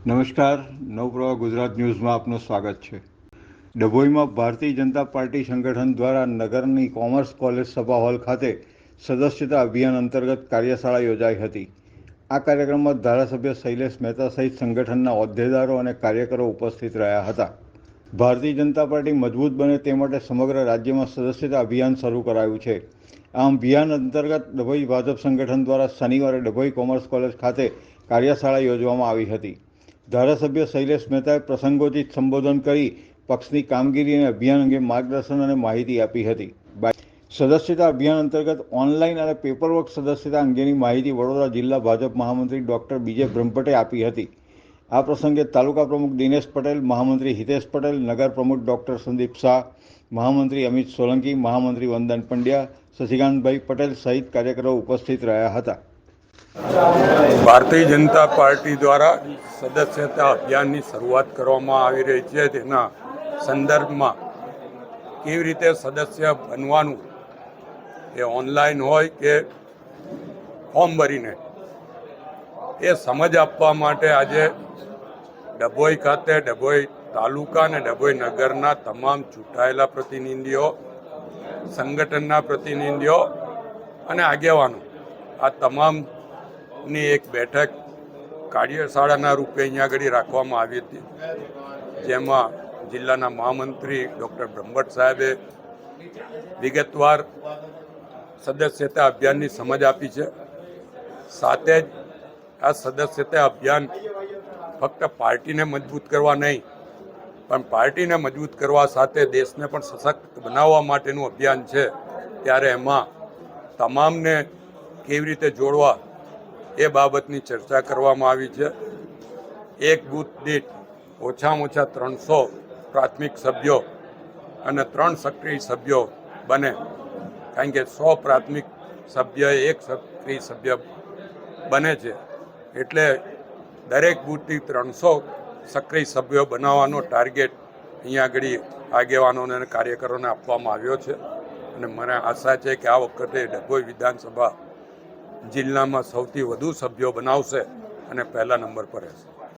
નમસ્કાર, નવપ્રવાહ ગુજરાત ન્યૂઝમાં આપનું સ્વાગત છે. ડભોઈમાં ભારતીય જનતા પાર્ટી સંગઠન દ્વારા નગરની કોમર્સ કોલેજ સભા હોલ ખાતે સદસ્યતા અભિયાન અંતર્ગત કાર્યશાળા યોજાઈ હતી. આ કાર્યક્રમમાં ધારાસભ્ય શૈલેષ મહેતા સહિત સંગઠનના હોદ્દેદારો અને કાર્યકરો ઉપસ્થિત રહ્યા હતા. ભારતીય જનતા પાર્ટી મજબૂત બને તે માટે સમગ્ર રાજ્યમાં સદસ્યતા અભિયાન શરૂ કરાયું છે. આ અભિયાન અંતર્ગત ડભોઈ ભાજપ સંગઠન દ્વારા શનિવારે ડભોઈ કોમર્સ કોલેજ ખાતે કાર્યશાળા યોજવામાં આવી હતી. ધારાસભ્ય શૈલેષ મહેતાએ પ્રસંગોચિત સંબોધન કરી પક્ષની કામગીરી અને અભિયાન અંગે માર્ગદર્શન અને માહિતી આપી હતી. સદસ્યતા અભિયાન અંતર્ગત ઓનલાઈન અને પેપરવર્ક સદસ્યતા અંગેની માહિતી વડોદરા જિલ્લા ભાજપ મહામંત્રી ડૉક્ટર બીજે બ્રહ્મભટ્ટે આપી હતી. આ પ્રસંગે તાલુકા પ્રમુખ દિનેશ પટેલ, મહામંત્રી હિતેશ પટેલ, નગર પ્રમુખ ડૉક્ટર સંદીપ શાહ, મહામંત્રી અમિત સોલંકી, મહામંત્રી વંદન પંડ્યા, શશિકાંતભાઈ પટેલ સહિત કાર્યકરો ઉપસ્થિત રહ્યા હતા. ભારતીય જનતા પાર્ટી દ્વારા સદસ્યતા અભિયાનની શરૂઆત કરવામાં આવી રહી છે. તેના સંદર્ભમાં કેવી રીતે સદસ્ય બનવાનું, એ ઓનલાઈન હોય કે ફોર્મ ભરીને, એ સમજ આપવા માટે આજે ડભોઈ ખાતે ડભોઈ તાલુકા અને ડભોઈ નગરના તમામ ચૂંટાયેલા પ્રતિનિધિઓ, સંગઠનના પ્રતિનિધિઓ અને આગેવાનો, આ તમામની એક બેઠક કાર્યશાળાના રૂપે અહીંયા આગળ રાખવામાં આવી હતી. જેમાં જિલ્લાના મહામંત્રી ડૉક્ટર બ્રહ્મભટ્ટ સાહેબે વિગતવાર સદસ્યતા અભિયાનની સમજ આપી છે. સાથે જ આ સદસ્યતા અભિયાન ફક્ત પાર્ટીને મજબૂત કરવા નહીં, પણ પાર્ટીને મજબૂત કરવા સાથે દેશને પણ સશક્ત બનાવવા માટેનું અભિયાન છે. ત્યારે એમાં તમામને કેવી રીતે જોડવા એ બાબતની ચર્ચા કરવામાં આવી છે. એક બૂથ દીઠ ઓછામાં ઓછા 300 પ્રાથમિક સભ્યો અને 3 સક્રિય સભ્યો બને, કારણ કે 100 પ્રાથમિક સભ્ય એક સક્રિય સભ્ય બને છે. એટલે દરેક બૂથથી 300 સક્રિય સભ્યો બનાવવાનો ટાર્ગેટ અહીંયા આગળ આગેવાનોને અને કાર્યકરોને આપવામાં આવ્યો છે. અને મને આશા છે કે આ વખતે ડભોઈ વિધાનસભા જિલ્લામાં સૌથી વધુ સભ્યો બનાવશે અને પહેલા નંબર પર રહેશે.